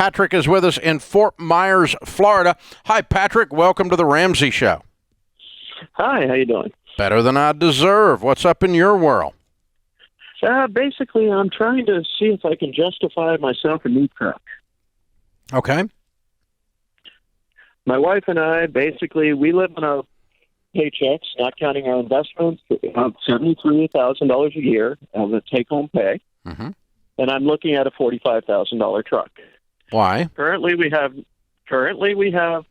Patrick is with us in Fort Myers, Florida. Hi, Patrick. Welcome to the Ramsey Show. Hi, how you doing? Better than I deserve. What's up in your world? Basically, I'm trying to see if I can justify myself a new truck. Okay. My wife and I, basically, we live on our paychecks, not counting our investments, about $73,000 a year of the take-home pay. Mm-hmm. And I'm looking at a $45,000 truck. Why? Currently, we have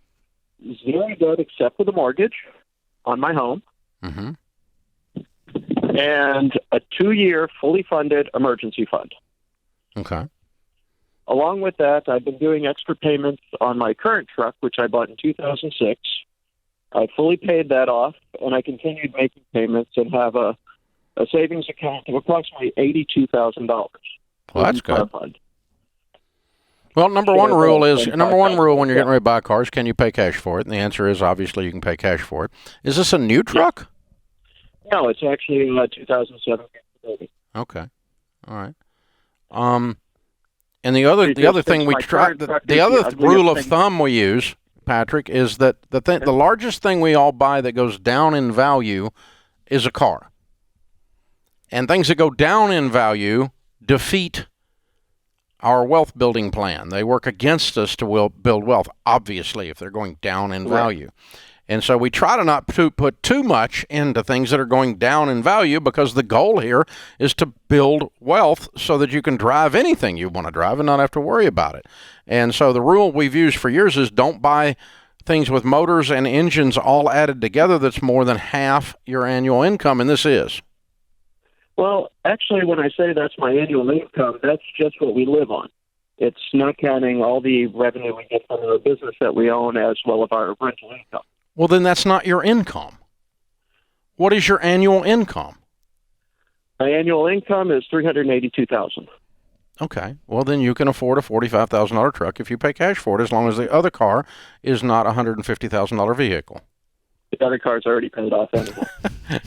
zero debt except for the mortgage on my home. Mm-hmm. And a 2-year fully funded emergency fund. Okay. Along with that, I've been doing extra payments on my current truck, which I bought in 2006. I fully paid that off, and I continued making payments and have a savings account of approximately $82,000. Well, that's good. Well, number one rule when you're getting ready to buy cars, can you pay cash for it? And the answer is obviously you can pay cash for it. Is this a new truck? No, it's actually 2007. Okay. All right. And the other thing we try, the other rule of thumb we use, Patrick, is that the largest thing we all buy that goes down in value is a car. And things that go down in value defeat our wealth building plan. They work against us to build wealth, obviously, if they're going down in value. And so we try to not put too much into things that are going down in value, because the goal here is to build wealth so that you can drive anything you want to drive and not have to worry about it. And so the rule we've used for years is don't buy things with motors and engines all added together that's more than half your annual income, and this is. Well, actually, when I say that's my annual income, that's just what we live on. It's not counting all the revenue we get from our business that we own, as well as our rental income. Well, then that's not your income. What is your annual income? My annual income is $382,000. Okay. Well, then you can afford a $45,000 truck if you pay cash for it, as long as the other car is not a $150,000 vehicle. The other car's already paid off anyway.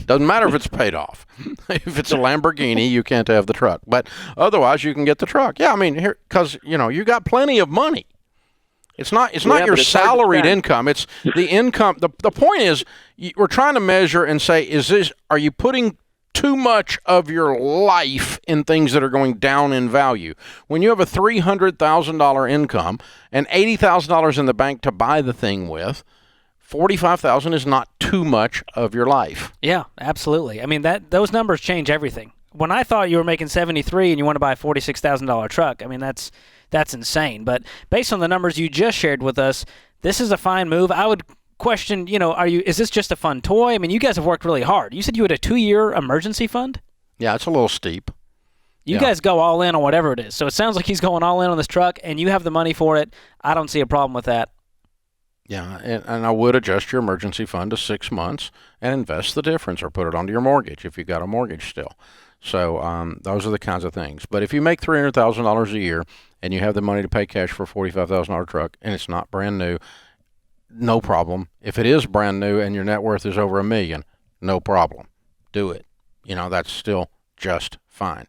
Doesn't matter if it's paid off. If it's a Lamborghini, you can't have the truck. But otherwise, you can get the truck. Yeah, I mean, here, because, you got plenty of money. It's not your salaried income. It's the income. The point is, we're trying to measure and say, are you putting too much of your life in things that are going down in value? When you have a $300,000 income and $80,000 in the bank to buy the thing with, $45,000 is not too much of your life. Yeah, absolutely. I mean, those numbers change everything. When I thought you were making $73,000 and you want to buy a $46,000 truck, I mean, that's insane. But based on the numbers you just shared with us, this is a fine move. I would question, is this just a fun toy? I mean, you guys have worked really hard. You said you had a 2-year emergency fund? Yeah, it's a little steep. You guys go all in on whatever it is. So it sounds like he's going all in on this truck, and you have the money for it. I don't see a problem with that. Yeah, and I would adjust your emergency fund to 6 months and invest the difference, or put it onto your mortgage if you've got a mortgage still. So those are the kinds of things. But if you make $300,000 a year and you have the money to pay cash for a $45,000 truck and it's not brand new, no problem. If it is brand new and your net worth is over $1 million, no problem. Do it. That's still just fine.